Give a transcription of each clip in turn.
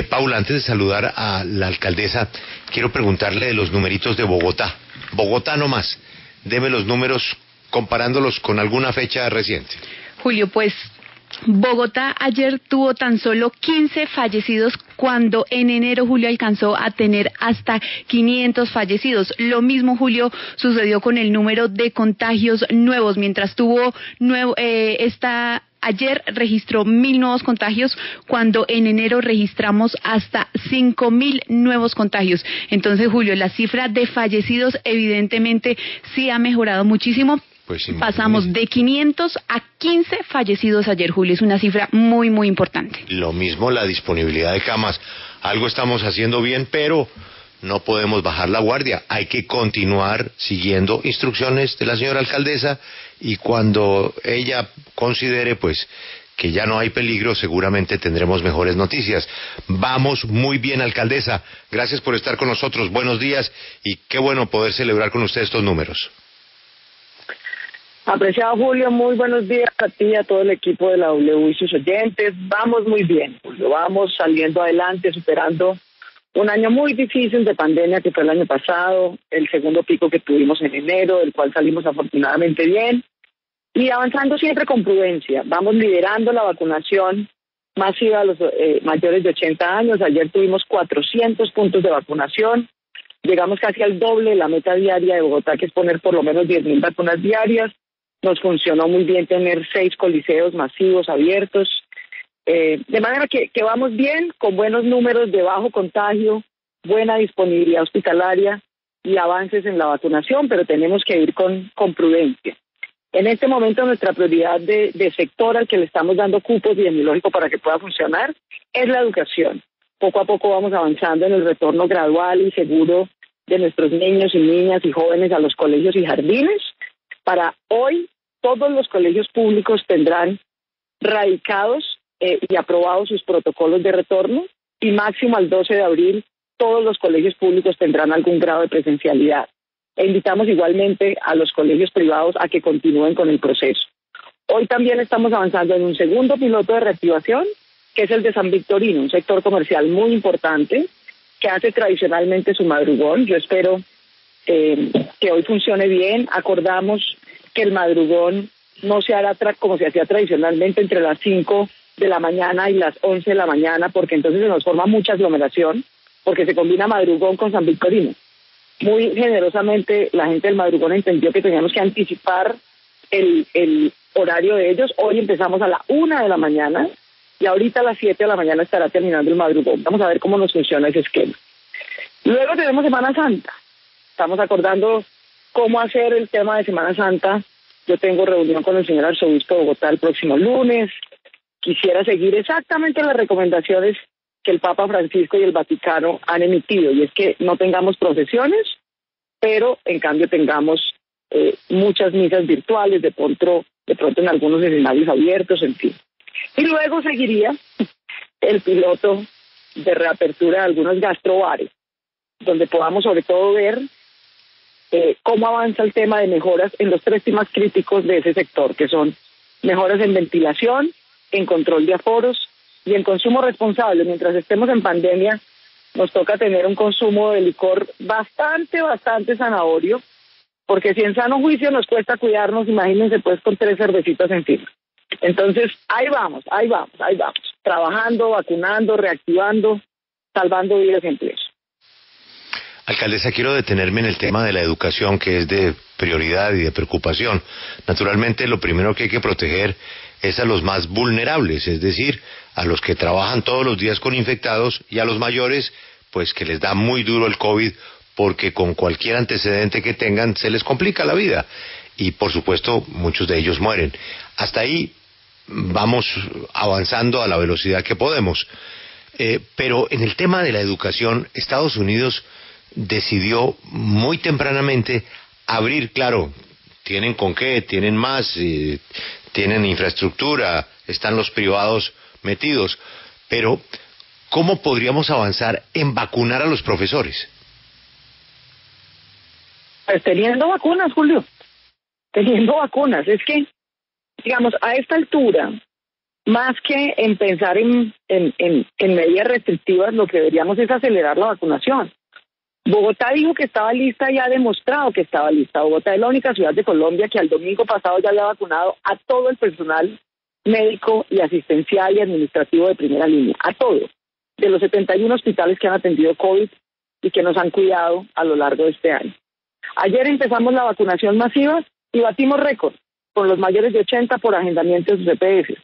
Paula, antes de saludar a la alcaldesa, quiero preguntarle de los numeritos de Bogotá. Bogotá no más. Deme los números comparándolos con alguna fecha reciente. Julio, pues Bogotá ayer tuvo tan solo 15 fallecidos cuando en enero, Julio, alcanzó a tener hasta 500 fallecidos. Lo mismo, Julio, sucedió con el número de contagios nuevos. Mientras tuvo ayer registró 1.000 nuevos contagios, cuando en enero registramos hasta 5.000 nuevos contagios. Entonces, Julio, la cifra de fallecidos evidentemente sí ha mejorado muchísimo. Pues pasamos de 500 a 15 fallecidos ayer, Julio. Es una cifra muy, muy importante. Lo mismo la disponibilidad de camas. Algo estamos haciendo bien, pero no podemos bajar la guardia. Hay que continuar siguiendo instrucciones de la señora alcaldesa, y cuando ella considere pues que ya no hay peligro, seguramente tendremos mejores noticias. Vamos muy bien, alcaldesa. Gracias por estar con nosotros. Buenos días, y qué bueno poder celebrar con usted estos números. Apreciado Julio, muy buenos días a ti y a todo el equipo de la W y sus oyentes. Vamos muy bien, Julio, vamos saliendo adelante, superando un año muy difícil de pandemia que fue el año pasado, el segundo pico que tuvimos en enero, del cual salimos afortunadamente bien, y avanzando siempre con prudencia. Vamos liderando la vacunación masiva a los mayores de 80 años. Ayer tuvimos 400 puntos de vacunación, llegamos casi al doble de la meta diaria de Bogotá, que es poner por lo menos 10.000 vacunas diarias. Nos funcionó muy bien tener 6 coliseos masivos abiertos, de manera que vamos bien, con buenos números de bajo contagio, buena disponibilidad hospitalaria y avances en la vacunación, pero tenemos que ir con prudencia. En este momento nuestra prioridad de sector al que le estamos dando cupo epidemiológico para que pueda funcionar es la educación. Poco a poco vamos avanzando en el retorno gradual y seguro de nuestros niños y niñas y jóvenes a los colegios y jardines. Para hoy, todos los colegios públicos tendrán radicados y aprobados sus protocolos de retorno, y máximo al 12 de abril todos los colegios públicos tendrán algún grado de presencialidad. E invitamos igualmente a los colegios privados a que continúen con el proceso. Hoy también estamos avanzando en un segundo piloto de reactivación, que es el de San Victorino, un sector comercial muy importante que hace tradicionalmente su madrugón. Yo espero que hoy funcione bien. Acordamos que el madrugón no se hará como se hacía tradicionalmente entre las 5 de la mañana y las 11 de la mañana, porque entonces se nos forma mucha aglomeración, porque se combina madrugón con San Victorino. Muy generosamente la gente del madrugón entendió que teníamos que anticipar el horario de ellos. Hoy empezamos a la 1 de la mañana y ahorita a las 7 de la mañana estará terminando el madrugón. Vamos a ver cómo nos funciona ese esquema. Luego tenemos Semana Santa. Estamos acordando cómo hacer el tema de Semana Santa. Yo tengo reunión con el señor arzobispo de Bogotá el próximo lunes. Quisiera seguir exactamente las recomendaciones que el Papa Francisco y el Vaticano han emitido, y es que no tengamos procesiones, pero en cambio tengamos muchas misas virtuales, de pronto en algunos escenarios abiertos, en fin. Y luego seguiría el piloto de reapertura de algunos gastrobares, donde podamos sobre todo ver cómo avanza el tema de mejoras en los 3 temas críticos de ese sector, que son mejoras en ventilación, en control de aforos y en consumo responsable. Mientras estemos en pandemia, nos toca tener un consumo de licor bastante zanahorio, porque si en sano juicio nos cuesta cuidarnos, imagínense pues con 3 cervecitas encima. Entonces, ahí vamos, trabajando, vacunando, reactivando, salvando vidas y empleos. Alcaldesa, quiero detenerme en el tema de la educación, que es de prioridad y de preocupación. Naturalmente, lo primero que hay que proteger es a los más vulnerables, es decir, a los que trabajan todos los días con infectados, y a los mayores, pues que les da muy duro el COVID, porque con cualquier antecedente que tengan se les complica la vida, y por supuesto muchos de ellos mueren. Hasta ahí vamos avanzando a la velocidad que podemos. Pero en el tema de la educación, Estados Unidos decidió muy tempranamente abrir. Claro, tienen con qué, tienen más, tienen infraestructura, están los privados metidos, pero ¿cómo podríamos avanzar en vacunar a los profesores? Pues teniendo vacunas, Julio, teniendo vacunas. Es que, digamos, a esta altura, más que en pensar en medidas restrictivas, lo que deberíamos es acelerar la vacunación. Bogotá dijo que estaba lista y ha demostrado que estaba lista. Bogotá es la única ciudad de Colombia que al domingo pasado ya había vacunado a todo el personal médico y asistencial y administrativo de primera línea, a todo, de los 71 hospitales que han atendido COVID y que nos han cuidado a lo largo de este año. Ayer empezamos la vacunación masiva y batimos récord con los mayores de 80 por agendamiento de sus EPS.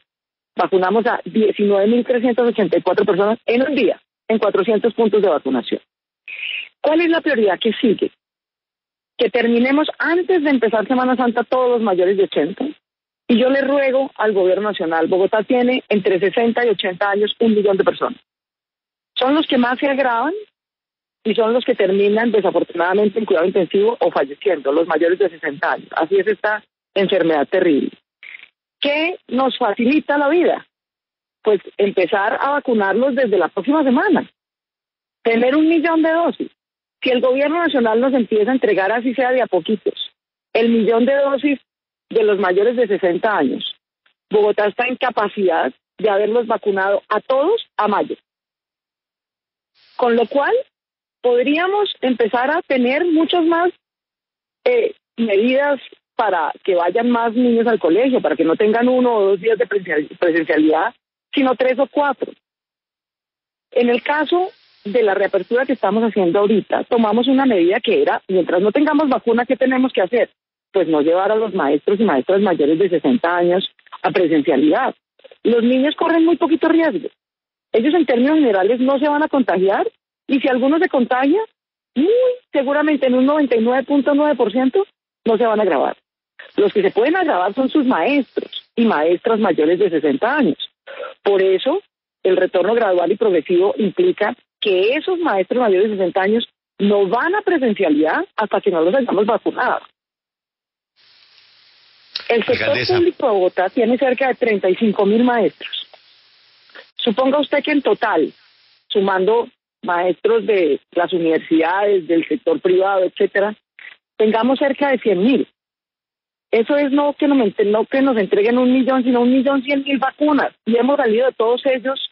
Vacunamos a 19.384 personas en un día, en 400 puntos de vacunación. ¿Cuál es la prioridad que sigue? Que terminemos antes de empezar Semana Santa todos los mayores de 80. Y yo le ruego al gobierno nacional, Bogotá tiene entre 60 y 80 años 1 millón de personas. Son los que más se agravan y son los que terminan desafortunadamente en cuidado intensivo o falleciendo, los mayores de 60 años. Así es esta enfermedad terrible. ¿Qué nos facilita la vida? Pues empezar a vacunarlos desde la próxima semana. Tener 1 millón de dosis. Si el gobierno nacional nos empieza a entregar, así sea de a poquitos, el 1 millón de dosis de los mayores de 60 años, Bogotá está en capacidad de haberlos vacunado a todos a mayo. Con lo cual, podríamos empezar a tener muchas más medidas para que vayan más niños al colegio, para que no tengan 1 o 2 días de presencialidad, sino 3 o 4. En el caso de la reapertura que estamos haciendo ahorita, tomamos una medida que era, mientras no tengamos vacuna, ¿qué tenemos que hacer? Pues no llevar a los maestros y maestras mayores de 60 años a presencialidad. Los niños corren muy poquito riesgo. Ellos en términos generales no se van a contagiar, y si alguno se contagia, muy seguramente en un 99.9% no se van a agravar. Los que se pueden agravar son sus maestros y maestras mayores de 60 años. Por eso, el retorno gradual y progresivo implica que esos maestros mayores de 60 años no van a presencialidad hasta que no los hayamos vacunado. El sector público de Bogotá tiene cerca de 35.000 maestros. Suponga usted que en total, sumando maestros de las universidades, del sector privado, etcétera, tengamos cerca de 100.000. Eso es no que nos entreguen 1 millón, sino 1.100.000 vacunas. Y hemos salido de todos ellos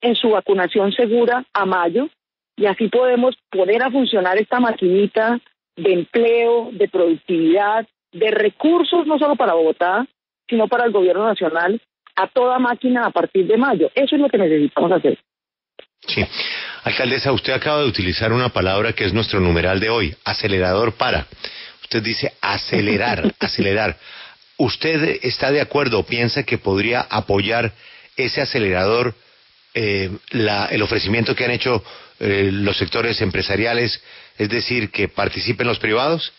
en su vacunación segura a mayo, y así podemos poner a funcionar esta maquinita de empleo, de productividad, de recursos, no solo para Bogotá, sino para el gobierno nacional, a toda máquina a partir de mayo. Eso es lo que necesitamos hacer. Sí. Alcaldesa, usted acaba de utilizar una palabra que es nuestro numeral de hoy, acelerador para. Usted dice acelerar, acelerar. ¿Usted está de acuerdo o piensa que podría apoyar ese acelerador, el ofrecimiento que han hecho los sectores empresariales, es decir, que participen los privados?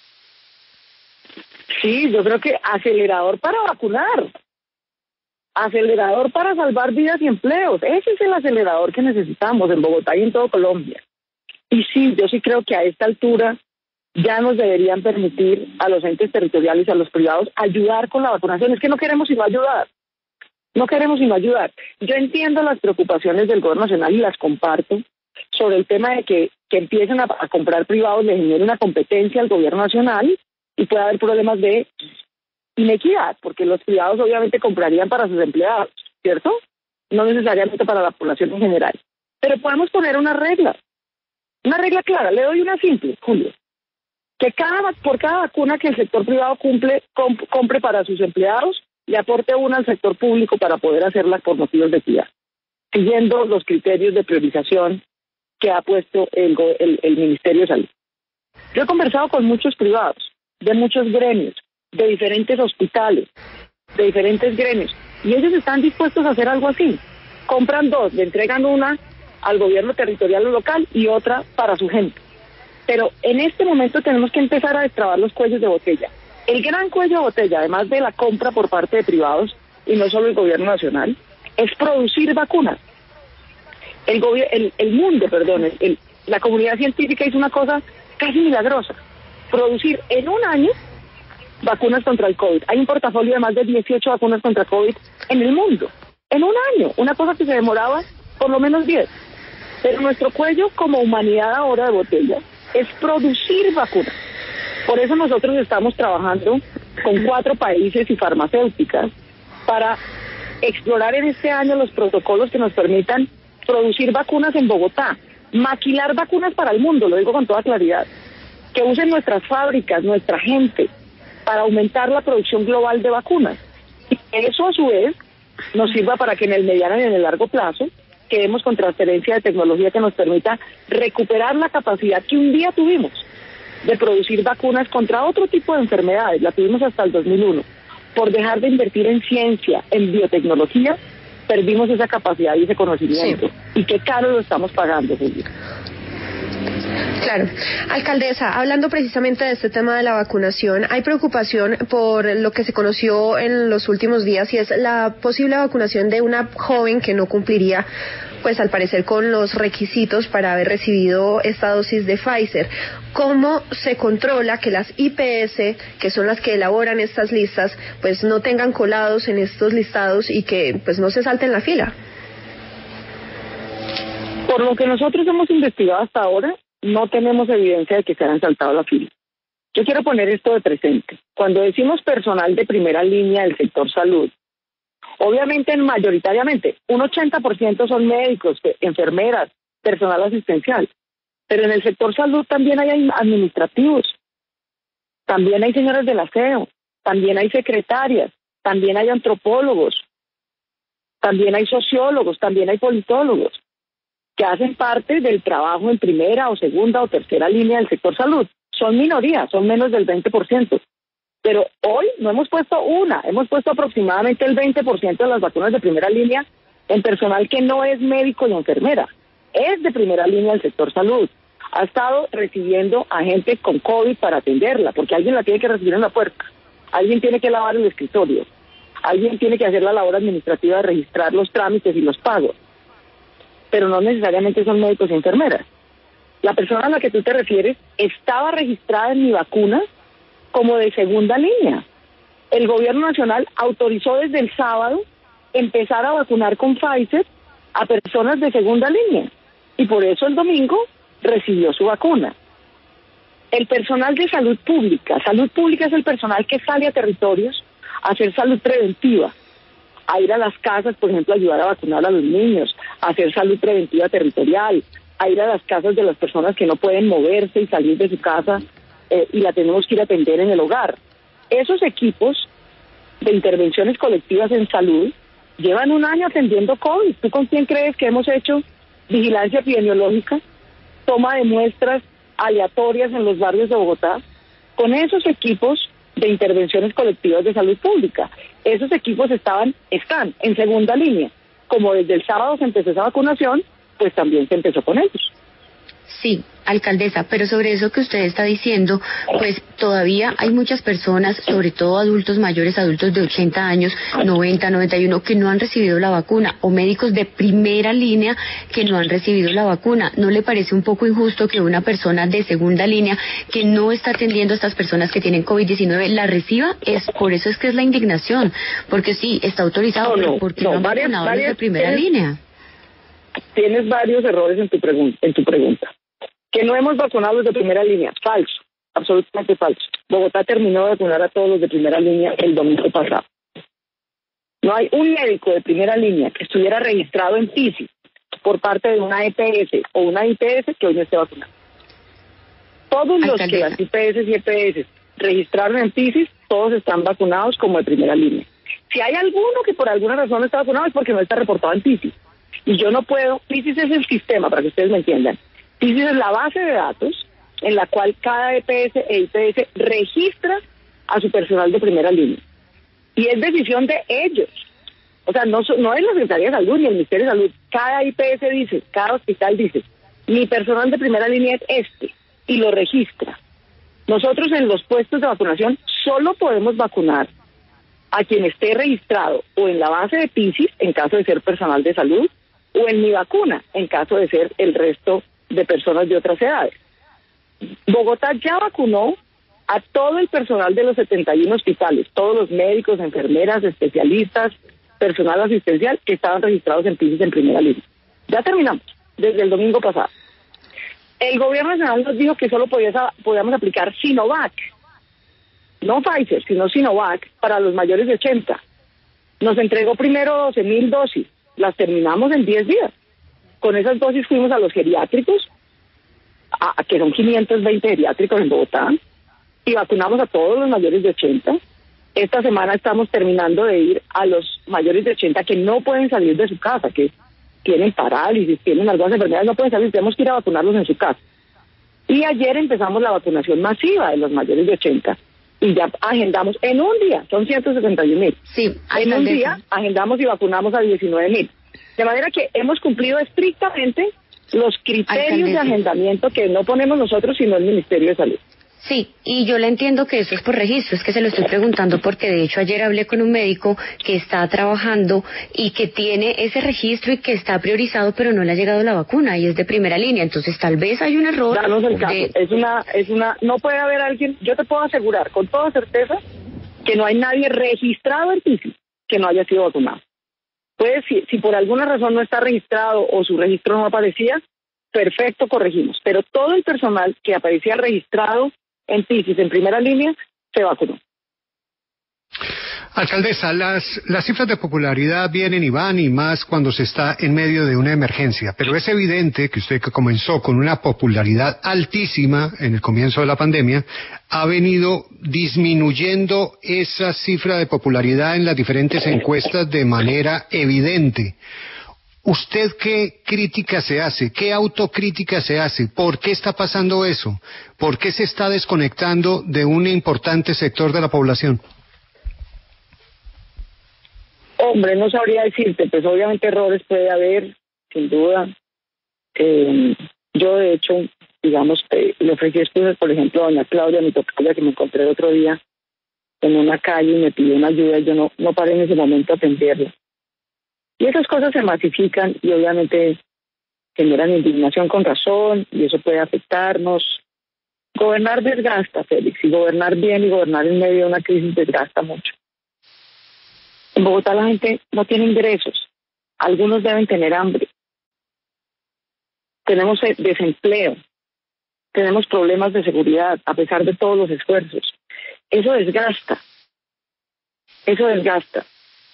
Sí, yo creo que acelerador para vacunar, acelerador para salvar vidas y empleos. Ese es el acelerador que necesitamos en Bogotá y en todo Colombia. Y sí, yo sí creo que a esta altura ya nos deberían permitir a los entes territoriales y a los privados ayudar con la vacunación. Es que no queremos sino ayudar. No queremos sino ayudar. Yo entiendo las preocupaciones del gobierno nacional y las comparto sobre el tema de que empiecen a comprar privados, le genere una competencia al gobierno nacional y puede haber problemas de inequidad, porque los privados obviamente comprarían para sus empleados, ¿cierto? No necesariamente para la población en general. Pero podemos poner una regla clara. Le doy una simple, Julio. Que por cada vacuna que el sector privado compre para sus empleados, le aporte una al sector público para poder hacerla por motivos de equidad, siguiendo los criterios de priorización que ha puesto el Ministerio de Salud. Yo he conversado con muchos privados, de muchos gremios, de diferentes hospitales, de diferentes gremios, y ellos están dispuestos a hacer algo así. Compran 2, le entregan una al gobierno territorial o local y otra para su gente. Pero en este momento tenemos que empezar a destrabar los cuellos de botella. El gran cuello de botella, además de la compra por parte de privados, y no solo el gobierno nacional, es producir vacunas. La comunidad científica hizo una cosa casi milagrosa. Producir en un año vacunas contra el COVID. Hay un portafolio de más de 18 vacunas contra COVID en el mundo. En un año. Una cosa que se demoraba por lo menos 10. Pero nuestro cuello como humanidad ahora de botella es producir vacunas. Por eso nosotros estamos trabajando con 4 países y farmacéuticas para explorar en este año los protocolos que nos permitan producir vacunas en Bogotá, maquilar vacunas para el mundo, lo digo con toda claridad, que usen nuestras fábricas, nuestra gente, para aumentar la producción global de vacunas. Y eso a su vez nos sirva para que en el mediano y en el largo plazo quedemos con transferencia de tecnología que nos permita recuperar la capacidad que un día tuvimos de producir vacunas contra otro tipo de enfermedades, la tuvimos hasta el 2001. Por dejar de invertir en ciencia, en biotecnología, perdimos esa capacidad y ese conocimiento. Sí. Y qué caro lo estamos pagando, Julio. Claro. Alcaldesa, hablando precisamente de este tema de la vacunación, hay preocupación por lo que se conoció en los últimos días y es la posible vacunación de una joven que no cumpliría, pues al parecer, con los requisitos para haber recibido esta dosis de Pfizer. ¿Cómo se controla que las IPS, que son las que elaboran estas listas, pues no tengan colados en estos listados y que pues no se salten la fila? Por lo que nosotros hemos investigado hasta ahora, no tenemos evidencia de que se hayan saltado la fila. Yo quiero poner esto de presente. Cuando decimos personal de primera línea del sector salud, obviamente mayoritariamente, un 80% son médicos, enfermeras, personal asistencial. Pero en el sector salud también hay administrativos, también hay señores del aseo, también hay secretarias, también hay antropólogos, también hay sociólogos, también hay politólogos, que hacen parte del trabajo en primera o segunda o tercera línea del sector salud. Son minorías, son menos del 20%. Pero hoy no hemos puesto hemos puesto aproximadamente el 20% de las vacunas de primera línea en personal que no es médico ni enfermera. Es de primera línea del sector salud. Ha estado recibiendo a gente con COVID para atenderla, porque alguien la tiene que recibir en la puerta. Alguien tiene que lavar el escritorio. Alguien tiene que hacer la labor administrativa de registrar los trámites y los pagos. Pero no necesariamente son médicos y enfermeras. La persona a la que tú te refieres estaba registrada en Mi Vacuna como de segunda línea. El gobierno nacional autorizó desde el sábado empezar a vacunar con Pfizer a personas de segunda línea. Y por eso el domingo recibió su vacuna. El personal de salud pública es el personal que sale a territorios a hacer salud preventiva, a ir a las casas, por ejemplo, a ayudar a vacunar a los niños, a hacer salud preventiva territorial, a ir a las casas de las personas que no pueden moverse y salir de su casa y la tenemos que ir a atender en el hogar. Esos equipos de intervenciones colectivas en salud llevan un año atendiendo COVID. ¿Tú con quién crees que hemos hecho vigilancia epidemiológica, toma de muestras aleatorias en los barrios de Bogotá? Con esos equipos de intervenciones colectivas de salud pública. Esos equipos están en segunda línea. Como desde el sábado se empezó esa vacunación, pues también se empezó con ellos. Sí, alcaldesa, pero sobre eso que usted está diciendo, pues todavía hay muchas personas, sobre todo adultos mayores, adultos de 80 años, 90, 91, que no han recibido la vacuna, o médicos de primera línea que no han recibido la vacuna. ¿No le parece un poco injusto que una persona de segunda línea que no está atendiendo a estas personas que tienen COVID-19 la reciba? Por eso es que es la indignación, porque sí, está autorizado, pero ¿por qué no han vacunado los de primera línea? Tienes varios errores en tu pregunta. Que no hemos vacunado los de primera línea, falso, absolutamente falso. Bogotá terminó de vacunar a todos los de primera línea el domingo pasado. No hay un médico de primera línea que estuviera registrado en PISI por parte de una EPS o una IPS que hoy no esté vacunado. Todos los que las IPS y EPS registraron en PISI, todos están vacunados como de primera línea. Si hay alguno que por alguna razón no está vacunado es porque no está reportado en PISI. Y yo no puedo, PISI es el sistema, para que ustedes me entiendan. PISI es la base de datos en la cual cada EPS e IPS registra a su personal de primera línea. Y es decisión de ellos. O sea, no es la Secretaría de Salud ni el Ministerio de Salud. Cada IPS dice, cada hospital dice, mi personal de primera línea es y lo registra. Nosotros en los puestos de vacunación solo podemos vacunar a quien esté registrado o en la base de PISI, en caso de ser personal de salud, o en Mi Vacuna, en caso de ser el resto de personas de otras edades. Bogotá ya vacunó a todo el personal de los 71 hospitales, todos los médicos, enfermeras, especialistas, personal asistencial que estaban registrados en PISI en primera línea. Ya terminamos, desde el domingo pasado. El gobierno nacional nos dijo que solo podíamos aplicar Sinovac, no Pfizer, sino Sinovac para los mayores de 80. Nos entregó primero 12.000 dosis, las terminamos en 10 días. Con esas dosis fuimos a los geriátricos, que son 520 geriátricos en Bogotá, y vacunamos a todos los mayores de 80. Esta semana estamos terminando de ir a los mayores de 80 que no pueden salir de su casa, que tienen parálisis, tienen algunas enfermedades, no pueden salir, tenemos que ir a vacunarlos en su casa. Y ayer empezamos la vacunación masiva de los mayores de 80 y ya agendamos en un día, son 171.000. Sí, en un día agendamos y vacunamos a 19.000. De manera que hemos cumplido estrictamente los criterios de agendamiento que no ponemos nosotros, sino el Ministerio de Salud. Sí, y yo le entiendo que eso es por registro, es que se lo estoy preguntando porque de hecho ayer hablé con un médico que está trabajando y que tiene ese registro y que está priorizado, pero no le ha llegado la vacuna y es de primera línea, entonces tal vez hay un error. Danos el caso, no puede haber alguien, yo te puedo asegurar con toda certeza que no hay nadie registrado en TICI que no haya sido vacunado. Pues si por alguna razón no está registrado o su registro no aparecía, perfecto, corregimos, pero todo el personal que aparecía registrado en TICIS, en primera línea, se vacunó. Alcaldesa, las cifras de popularidad vienen y van, y más cuando se está en medio de una emergencia, pero es evidente que usted, que comenzó con una popularidad altísima en el comienzo de la pandemia, ha venido disminuyendo esa cifra de popularidad en las diferentes encuestas de manera evidente. ¿Usted qué crítica se hace? ¿Qué autocrítica se hace? ¿Por qué está pasando eso? ¿Por qué se está desconectando de un importante sector de la población? Hombre, no sabría decirte, pues obviamente errores puede haber, sin duda. Yo, de hecho, digamos, le ofrecí excusas, por ejemplo, a doña Claudia, mi tocaya, que me encontré el otro día en una calle y me pidió una ayuda y yo no paré en ese momento a atenderla. Y esas cosas se masifican y obviamente generan indignación con razón y eso puede afectarnos. Gobernar desgasta, Félix, y gobernar bien y gobernar en medio de una crisis desgasta mucho. En Bogotá la gente no tiene ingresos, algunos deben tener hambre. Tenemos desempleo, tenemos problemas de seguridad a pesar de todos los esfuerzos. Eso desgasta.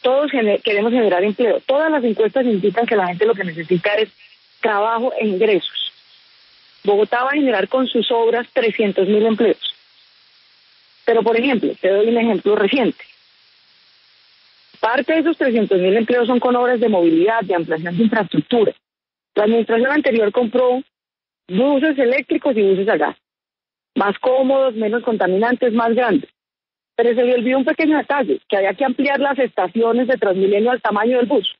Todos queremos generar empleo. Todas las encuestas indican que la gente lo que necesita es trabajo e ingresos. Bogotá va a generar con sus obras 300.000 empleos. Pero, por ejemplo, te doy un ejemplo reciente. Parte de esos 300.000 empleos son con obras de movilidad, de ampliación de infraestructura. La administración anterior compró buses eléctricos y buses a gas. Más cómodos, menos contaminantes, más grandes. Pero se le olvidó un pequeño detalle, que había que ampliar las estaciones de Transmilenio al tamaño del bus.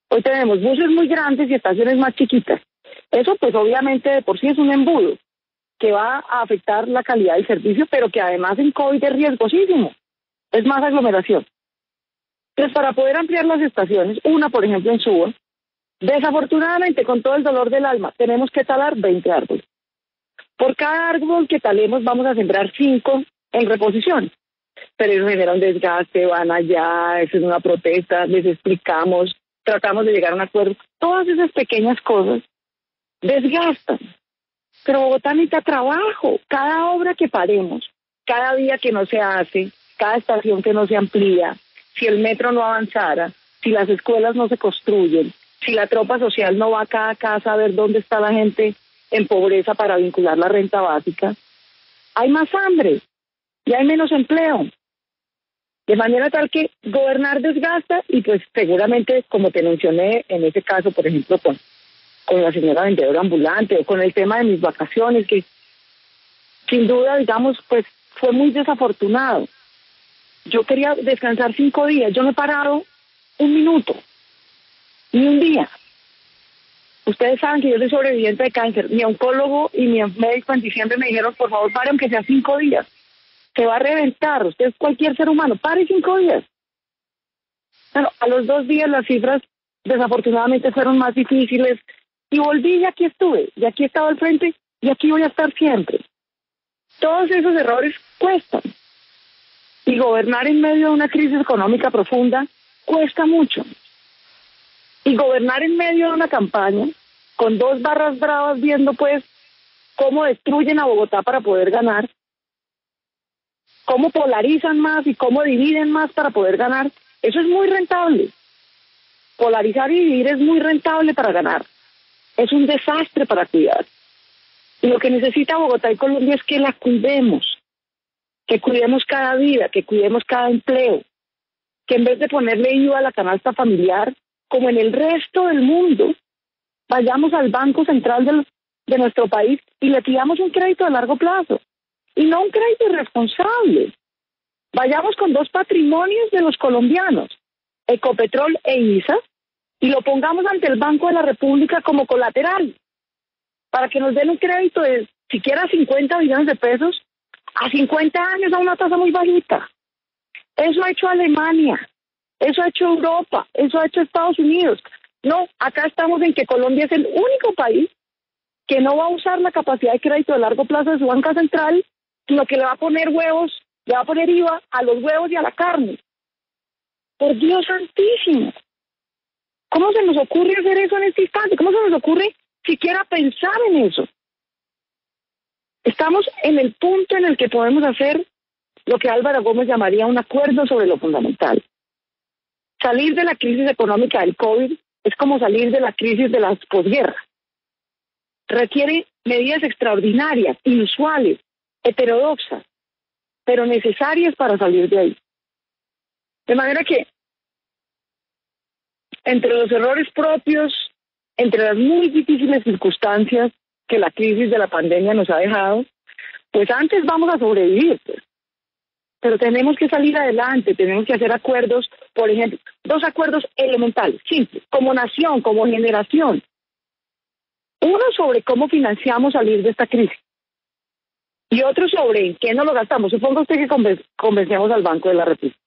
Hoy tenemos buses muy grandes y estaciones más chiquitas. Eso pues obviamente de por sí es un embudo que va a afectar la calidad del servicio, pero que además en COVID es riesgosísimo. Es más aglomeración. Entonces, para poder ampliar las estaciones, una por ejemplo en Suba, desafortunadamente con todo el dolor del alma, tenemos que talar 20 árboles. Por cada árbol que talemos vamos a sembrar 5 en reposición, pero eso genera un desgaste, van allá, eso es una protesta, les explicamos, tratamos de llegar a un acuerdo. Todas esas pequeñas cosas desgastan, pero Bogotá necesita trabajo. Cada obra que paremos, cada día que no se hace, cada estación que no se amplía, si el metro no avanzara, si las escuelas no se construyen, si la tropa social no va a cada casa a ver dónde está la gente en pobreza para vincular la renta básica, hay más hambre y hay menos empleo. De manera tal que gobernar desgasta y pues seguramente, como te mencioné en ese caso, por ejemplo, con la señora vendedora ambulante o con el tema de mis vacaciones, que sin duda, digamos, pues fue muy desafortunado. Yo quería descansar 5 días, yo no he parado un minuto, ni un día. Ustedes saben que yo soy sobreviviente de cáncer. Mi oncólogo y mi médico en diciembre me dijeron, por favor, pare aunque sea 5 días. Se va a reventar, usted es cualquier ser humano, pare 5 días. Bueno, a los 2 días las cifras desafortunadamente fueron más difíciles y volví y aquí estuve, y aquí estaba al frente y aquí voy a estar siempre. Todos esos errores cuestan. Y gobernar en medio de una crisis económica profunda cuesta mucho. Y gobernar en medio de una campaña, con 2 barras bravas viendo pues cómo destruyen a Bogotá para poder ganar, cómo polarizan más y cómo dividen más para poder ganar, Eso es muy rentable. Polarizar y dividir es muy rentable para ganar. Es un desastre para cuidar. Y lo que necesita Bogotá y Colombia es que la cuidemos, que cuidemos cada vida, que cuidemos cada empleo, que en vez de ponerle IVA a la canasta familiar, como en el resto del mundo, vayamos al Banco Central de nuestro país y le pidamos un crédito a largo plazo, y no un crédito irresponsable. Vayamos con dos patrimonios de los colombianos, Ecopetrol e ISA, y lo pongamos ante el Banco de la República como colateral, para que nos den un crédito de siquiera 50 billones de pesos a 50 años a una tasa muy bajita. Eso ha hecho Alemania, eso ha hecho Europa, eso ha hecho Estados Unidos. No, acá estamos en que Colombia es el único país que no va a usar la capacidad de crédito de largo plazo de su banca central, sino que le va a poner huevos, le va a poner IVA a los huevos y a la carne. Por Dios santísimo. ¿Cómo se nos ocurre hacer eso en este instante? ¿Cómo se nos ocurre siquiera pensar en eso? Estamos en el punto en el que podemos hacer lo que Álvaro Gómez llamaría un acuerdo sobre lo fundamental. Salir de la crisis económica del COVID es como salir de la crisis de la posguerra. Requiere medidas extraordinarias, inusuales, heterodoxas, pero necesarias para salir de ahí. De manera que, entre los errores propios, entre las muy difíciles circunstancias que la crisis de la pandemia nos ha dejado, pues antes vamos a sobrevivir, pues. Pero tenemos que salir adelante, tenemos que hacer acuerdos, por ejemplo, 2 acuerdos elementales, simples, como nación, como generación. Uno sobre cómo financiamos salir de esta crisis y otro sobre en qué no lo gastamos. Suponga usted que convencemos al Banco de la República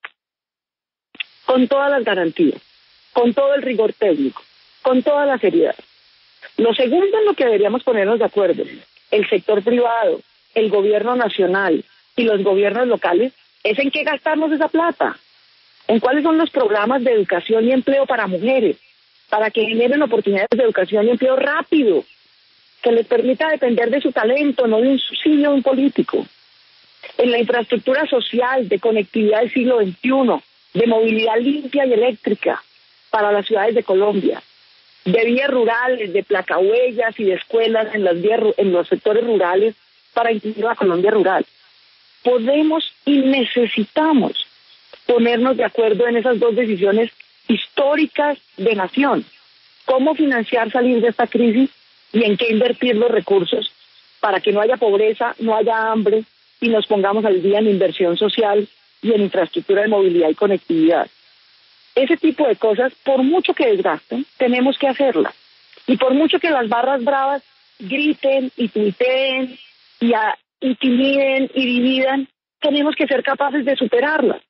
con todas las garantías, con todo el rigor técnico, con toda la seriedad. Lo segundo en lo que deberíamos ponernos de acuerdo, el sector privado, el gobierno nacional y los gobiernos locales, es en qué gastamos esa plata, en cuáles son los programas de educación y empleo para mujeres, para que generen oportunidades de educación y empleo rápido, que les permita depender de su talento, no de un subsidio de un político. En la infraestructura social, de conectividad del siglo XXI, de movilidad limpia y eléctrica para las ciudades de Colombia, de vías rurales, de placahuellas y de escuelas en los sectores rurales para incluir a Colombia rural. Podemos y necesitamos ponernos de acuerdo en esas 2 decisiones históricas de nación. Cómo financiar salir de esta crisis y en qué invertir los recursos para que no haya pobreza, no haya hambre y nos pongamos al día en inversión social y en infraestructura de movilidad y conectividad. Ese tipo de cosas, por mucho que desgasten, tenemos que hacerlas. Y por mucho que las barras bravas griten y tuiteen y intimiden y dividan, tenemos que ser capaces de superarlas.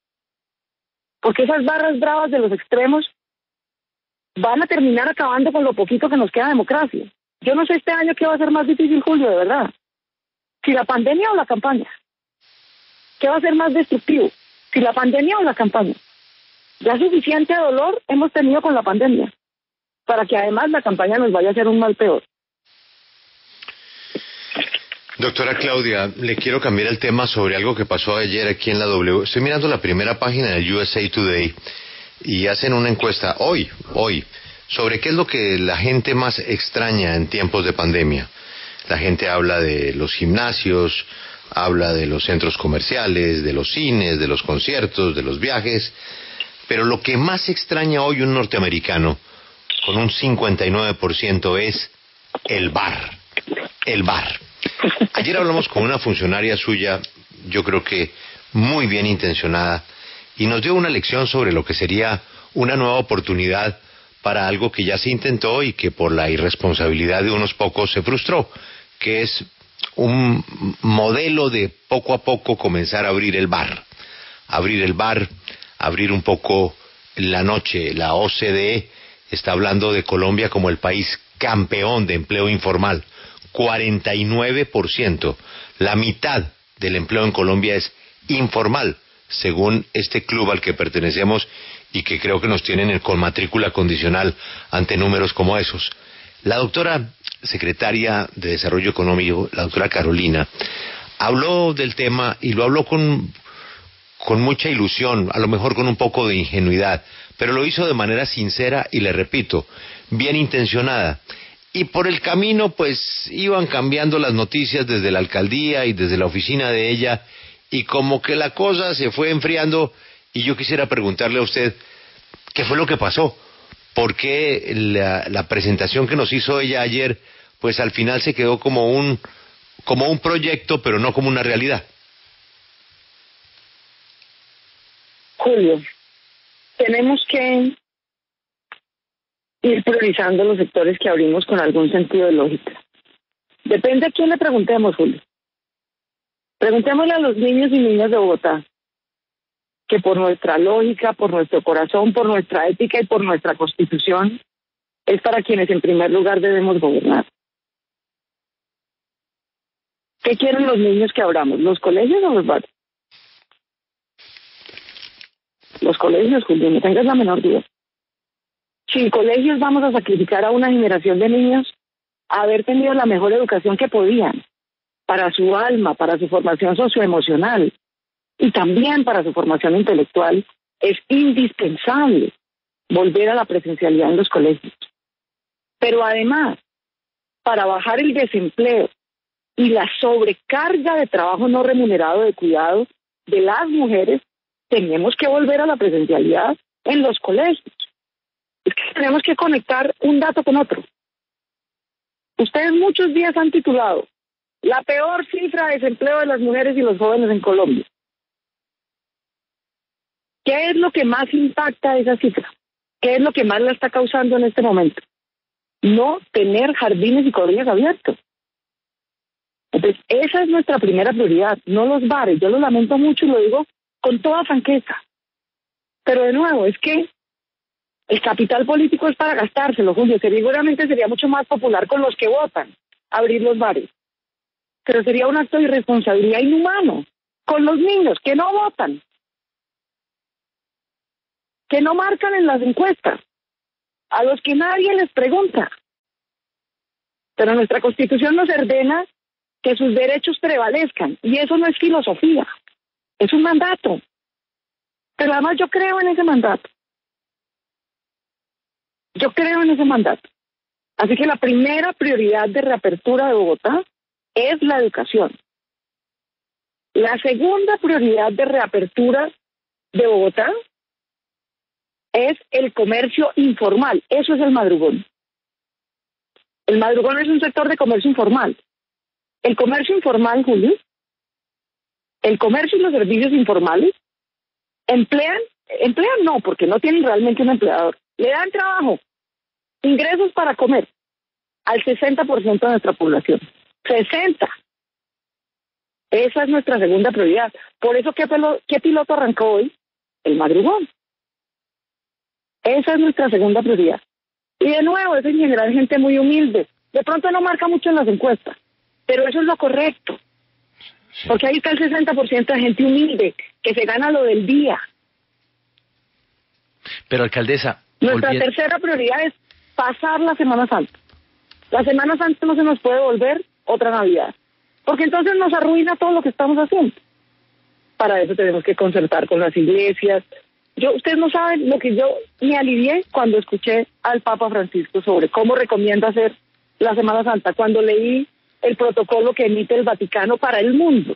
Porque esas barras bravas de los extremos van a terminar acabando con lo poquito que nos queda de democracia. Yo no sé este año qué va a ser más difícil, Julio, de verdad. Si la pandemia o la campaña. ¿Qué va a ser más destructivo? Si la pandemia o la campaña. Ya suficiente dolor hemos tenido con la pandemia, para que además la campaña nos vaya a hacer un mal peor. Doctora Claudia, le quiero cambiar el tema sobre algo que pasó ayer aquí en la W. Estoy mirando la primera página del USA Today y hacen una encuesta hoy, sobre qué es lo que la gente más extraña en tiempos de pandemia. La gente habla de los gimnasios, habla de los centros comerciales, de los cines, de los conciertos, de los viajes, pero lo que más extraña hoy un norteamericano, con un 59%, es el bar. El bar. Ayer hablamos con una funcionaria suya, yo creo que muy bien intencionada, y nos dio una lección sobre lo que sería una nueva oportunidad para algo que ya se intentó y que por la irresponsabilidad de unos pocos se frustró, que es un modelo de poco a poco comenzar a abrir el bar. Abrir un poco la noche. La OCDE está hablando de Colombia como el país campeón de empleo informal. 49%. La mitad del empleo en Colombia es informal, según este club al que pertenecemos y que creo que nos tienen con matrícula condicional ante números como esos. La doctora secretaria de Desarrollo Económico, la doctora Carolina, habló del tema y lo habló con con mucha ilusión, a lo mejor con un poco de ingenuidad, pero lo hizo de manera sincera y, le repito, bien intencionada. Y por el camino, pues, iban cambiando las noticias desde la alcaldía y desde la oficina de ella, y como que la cosa se fue enfriando, y yo quisiera preguntarle a usted, ¿qué fue lo que pasó? ¿Por qué la presentación que nos hizo ella ayer, pues al final se quedó como un proyecto, pero no como una realidad? Julio, tenemos que ir priorizando los sectores que abrimos con algún sentido de lógica. Depende a quién le preguntemos, Julio. Preguntémosle a los niños y niñas de Bogotá, que por nuestra lógica, por nuestro corazón, por nuestra ética y por nuestra constitución, es para quienes en primer lugar debemos gobernar. ¿Qué quieren los niños que abramos? ¿Los colegios o los barrios? Los colegios, Julio, no tengas la menor duda. Sin colegios vamos a sacrificar a una generación de niños a haber tenido la mejor educación que podían, para su alma, para su formación socioemocional y también para su formación intelectual. Es indispensable volver a la presencialidad en los colegios. Pero además, para bajar el desempleo y la sobrecarga de trabajo no remunerado de cuidado de las mujeres, tenemos que volver a la presencialidad en los colegios. Es que tenemos que conectar un dato con otro. Ustedes muchos días han titulado la peor cifra de desempleo de las mujeres y los jóvenes en Colombia. ¿Qué es lo que más impacta esa cifra? ¿Qué es lo que más la está causando en este momento? No tener jardines y corrillos abiertos. Entonces, esa es nuestra primera prioridad, no los bares. Yo lo lamento mucho y lo digo con toda franqueza. Pero de nuevo, es que el capital político es para gastárselo, Julio. Seguramente sería mucho más popular con los que votan abrir los bares. Pero sería un acto de irresponsabilidad inhumano con los niños que no votan, que no marcan en las encuestas, a los que nadie les pregunta. Pero nuestra Constitución nos ordena que sus derechos prevalezcan, y eso no es filosofía, es un mandato. Pero además yo creo en ese mandato. Yo creo en ese mandato. Así que la primera prioridad de reapertura de Bogotá es la educación. La segunda prioridad de reapertura de Bogotá es el comercio informal. Eso es el madrugón. El madrugón es un sector de comercio informal. El comercio informal, Julio, el comercio y los servicios informales emplean no, porque no tienen realmente un empleador. Le dan trabajo, ingresos para comer al 60% de nuestra población. 60. Esa es nuestra segunda prioridad. Por eso, ¿qué piloto arrancó hoy? El madrugón. Esa es nuestra segunda prioridad. Y de nuevo, es en general gente muy humilde. De pronto no marca mucho en las encuestas, pero eso es lo correcto. Sí. Porque ahí está el 60% de gente humilde, que se gana lo del día. Pero, alcaldesa... Nuestra tercera prioridad es pasar la Semana Santa. La Semana Santa no se nos puede volver otra Navidad, porque entonces nos arruina todo lo que estamos haciendo. Para eso tenemos que concertar con las iglesias. Ustedes no saben lo que yo me alivié cuando escuché al Papa Francisco sobre cómo recomienda hacer la Semana Santa, cuando leí el protocolo que emite el Vaticano para el mundo,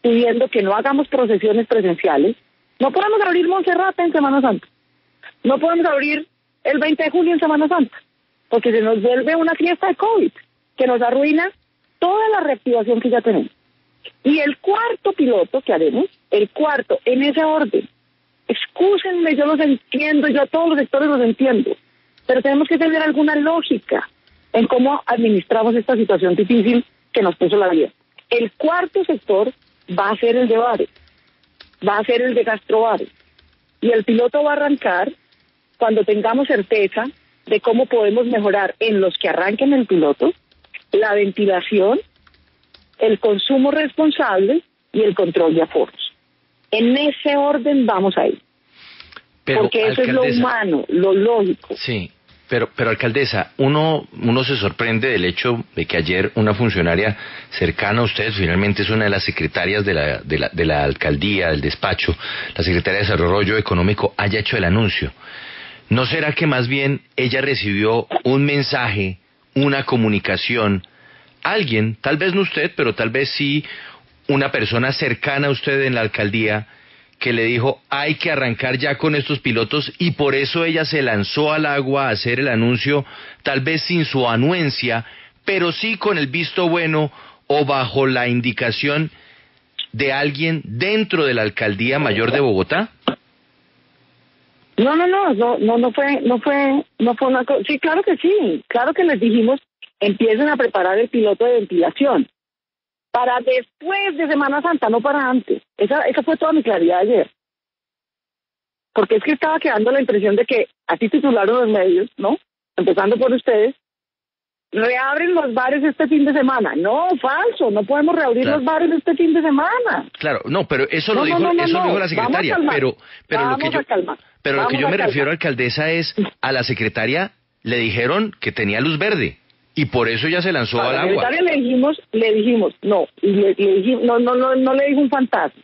pidiendo que no hagamos procesiones presenciales. No podemos abrir Monserrate en Semana Santa. No podemos abrir el 20 de julio en Semana Santa, porque se nos vuelve una fiesta de COVID, que nos arruina toda la reactivación que ya tenemos. Y el cuarto piloto que haremos, en ese orden, excúsenme, yo los entiendo, yo a todos los sectores los entiendo, pero tenemos que tener alguna lógica en cómo administramos esta situación difícil que nos puso la vida. El cuarto sector va a ser el de bares, va a ser el de gastrobares, y el piloto va a arrancar cuando tengamos certeza de cómo podemos mejorar en los que arranquen el piloto la ventilación, el consumo responsable y el control de aforos. En ese orden vamos a ir. Pero, porque eso es lo humano, lo lógico. Sí, Pero alcaldesa, uno se sorprende del hecho de que ayer una funcionaria cercana a usted, finalmente es una de las secretarias de la alcaldía, del despacho, la secretaria de Desarrollo Económico, haya hecho el anuncio. ¿No será que más bien ella recibió un mensaje, una comunicación, alguien, tal vez no usted, pero tal vez sí una persona cercana a usted en la alcaldía, que le dijo hay que arrancar ya con estos pilotos, y por eso ella se lanzó al agua a hacer el anuncio, tal vez sin su anuencia, pero sí con el visto bueno o bajo la indicación de alguien dentro de la Alcaldía Mayor de Bogotá? No fue una cosa. Sí, claro que les dijimos empiecen a preparar el piloto de ventilación para después de Semana Santa, no para antes. Esa fue toda mi claridad ayer. Porque es que estaba quedando la impresión de que así titularon los medios, ¿no? Empezando por ustedes, reabren los bares este fin de semana. No, falso, no podemos reabrir los bares este fin de semana. Claro, no, pero eso lo dijo la secretaria, pero lo que yo me refiero, alcaldesa, es a la secretaria le dijeron que tenía luz verde. Y por eso ya se lanzó al agua. A la secretaria le dijimos, no le dijo un fantasma.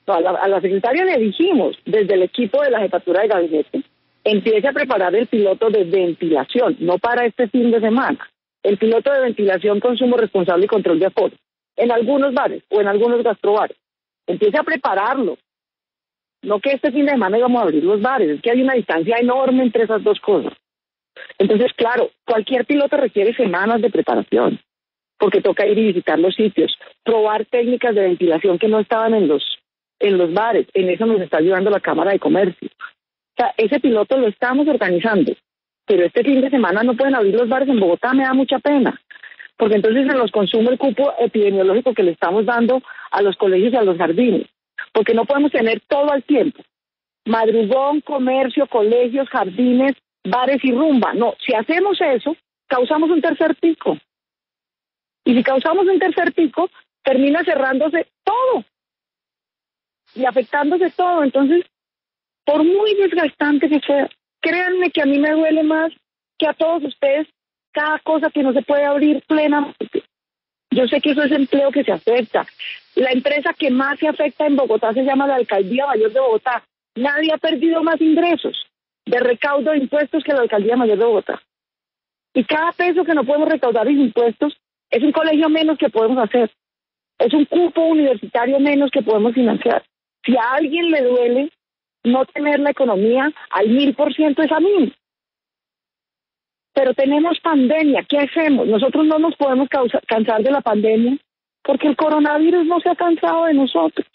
No, a la secretaria le dijimos, desde el equipo de la jefatura de gabinete, empiece a preparar el piloto de ventilación, no para este fin de semana. El piloto de ventilación, consumo responsable y control de aforo, en algunos bares o en algunos gastrobares. Empiece a prepararlo. No que este fin de semana íbamos a abrir los bares, es que hay una distancia enorme entre esas dos cosas. Entonces, claro, cualquier piloto requiere semanas de preparación, porque toca ir y visitar los sitios, probar técnicas de ventilación que no estaban en los bares. En eso nos está ayudando la Cámara de Comercio. O sea, ese piloto lo estamos organizando, pero este fin de semana no pueden abrir los bares en Bogotá, me da mucha pena, porque entonces se nos consume el cupo epidemiológico que le estamos dando a los colegios y a los jardines, porque no podemos tener todo al tiempo. Madrugón, comercio, colegios, jardines, bares y rumba. No, si hacemos eso, causamos un tercer pico. Y si causamos un tercer pico, termina cerrándose todo y afectándose todo. Entonces, por muy desgastante que sea, créanme que a mí me duele más que a todos ustedes cada cosa que no se puede abrir plenamente. Yo sé que eso es empleo que se afecta. La empresa que más se afecta en Bogotá se llama la Alcaldía Mayor de Bogotá. Nadie ha perdido más ingresos de recaudo de impuestos que la Alcaldía Mayor de Bogotá. Y cada peso que no podemos recaudar en impuestos es un colegio menos que podemos hacer. Es un cupo universitario menos que podemos financiar. Si a alguien le duele no tener la economía al 1000%, es a mí. Pero tenemos pandemia, ¿qué hacemos? Nosotros no nos podemos cansar de la pandemia porque el coronavirus no se ha cansado de nosotros.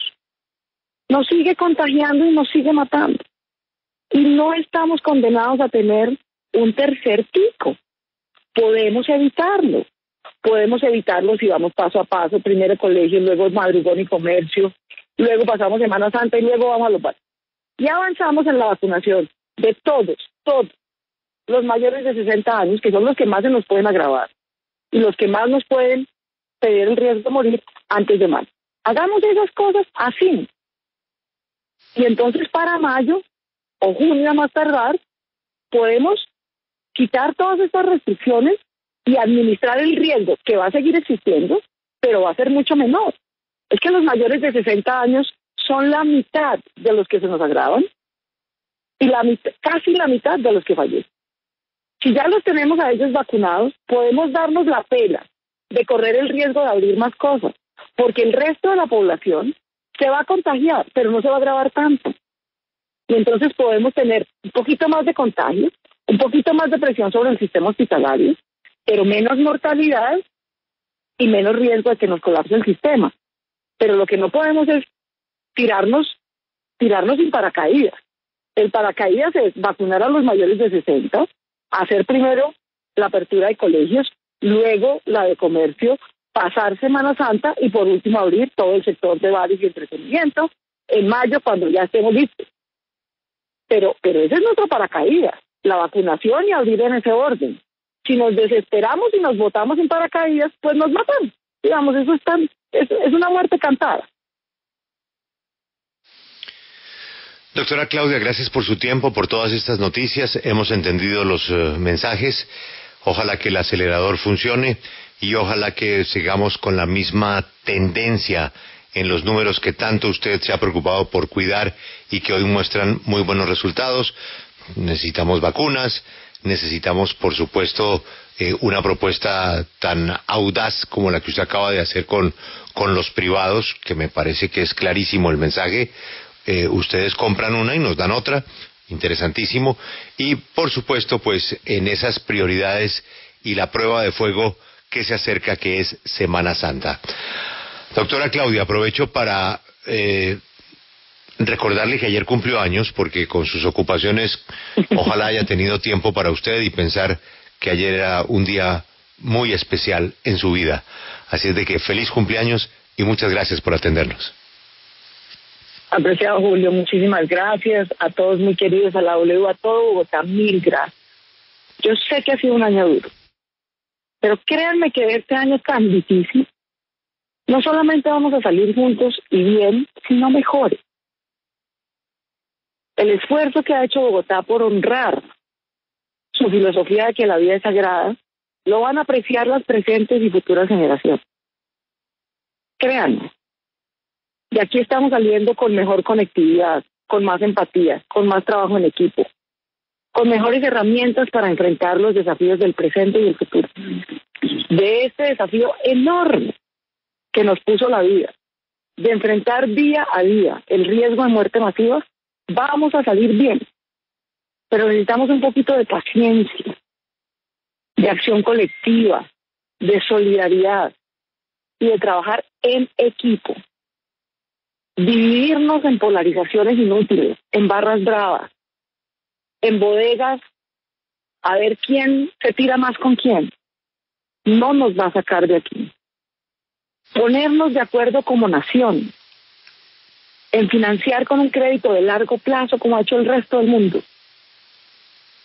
Nos sigue contagiando y nos sigue matando. Y no estamos condenados a tener un tercer pico. Podemos evitarlo. Podemos evitarlo si vamos paso a paso, primero colegio, luego madrugón y comercio, luego pasamos Semana Santa y luego vamos a los bares. Y avanzamos en la vacunación de todos los mayores de 60 años, que son los que más se nos pueden agravar y los que más nos pueden tener el riesgo de morir antes de mayo. Hagamos esas cosas así. Y entonces para mayo o junio a más tardar, podemos quitar todas estas restricciones y administrar el riesgo que va a seguir existiendo, pero va a ser mucho menor. Es que los mayores de 60 años son la mitad de los que se nos agravan y casi la mitad de los que fallecen. Si ya los tenemos a ellos vacunados, podemos darnos la pena de correr el riesgo de abrir más cosas, porque el resto de la población se va a contagiar, pero no se va a agravar tanto. Y entonces podemos tener un poquito más de contagio, un poquito más de presión sobre el sistema hospitalario, pero menos mortalidad y menos riesgo de que nos colapse el sistema. Pero lo que no podemos es tirarnos sin paracaídas. El paracaídas es vacunar a los mayores de 60, hacer primero la apertura de colegios, luego la de comercio, pasar Semana Santa y por último abrir todo el sector de bares y entretenimiento en mayo cuando ya estemos listos. Pero ese es nuestro paracaídas, la vacunación y abrir en ese orden. Si nos desesperamos y nos botamos en paracaídas, pues nos matan. Digamos, es una muerte cantada. Doctora Claudia, gracias por su tiempo, por todas estas noticias. Hemos entendido los mensajes. Ojalá que el acelerador funcione y ojalá que sigamos con la misma tendencia en los números que tanto usted se ha preocupado por cuidar y que hoy muestran muy buenos resultados. Necesitamos vacunas, necesitamos, por supuesto, una propuesta tan audaz como la que usted acaba de hacer con los privados, que me parece que es clarísimo el mensaje. Ustedes compran una y nos dan otra, interesantísimo. Y, por supuesto, pues en esas prioridades y la prueba de fuego que se acerca, que es Semana Santa. Doctora Claudia, aprovecho para recordarle que ayer cumplió años, porque con sus ocupaciones ojalá haya tenido tiempo para usted y pensar que ayer era un día muy especial en su vida. Así es de que feliz cumpleaños y muchas gracias por atendernos. Apreciado Julio, muchísimas gracias. A todos muy queridos, a la W, a todo Bogotá, mil gracias. Yo sé que ha sido un año duro, pero créanme que este año tan difícil, no solamente vamos a salir juntos y bien, sino mejores. El esfuerzo que ha hecho Bogotá por honrar su filosofía de que la vida es sagrada, lo van a apreciar las presentes y futuras generaciones. Créanme. De aquí estamos saliendo con mejor conectividad, con más empatía, con más trabajo en equipo, con mejores herramientas para enfrentar los desafíos del presente y el futuro. De este desafío enorme que nos puso la vida, de enfrentar día a día el riesgo de muerte masiva, vamos a salir bien. Pero necesitamos un poquito de paciencia, de acción colectiva, de solidaridad y de trabajar en equipo. Dividirnos en polarizaciones inútiles, en barras bravas, en bodegas, a ver quién se tira más con quién, no nos va a sacar de aquí. Ponernos de acuerdo como nación, en financiar con un crédito de largo plazo como ha hecho el resto del mundo,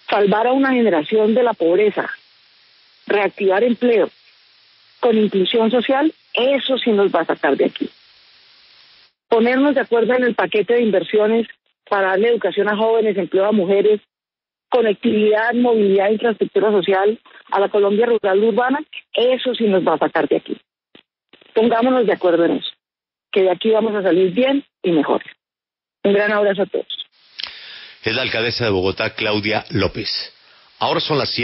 salvar a una generación de la pobreza, reactivar empleo, con inclusión social, eso sí nos va a sacar de aquí. Ponernos de acuerdo en el paquete de inversiones para darle educación a jóvenes, empleo a mujeres, conectividad, movilidad, infraestructura social a la Colombia rural y urbana, eso sí nos va a sacar de aquí. Pongámonos de acuerdo en eso, que de aquí vamos a salir bien y mejores. Un gran abrazo a todos. Es la alcaldesa de Bogotá, Claudia López. Ahora son las 7.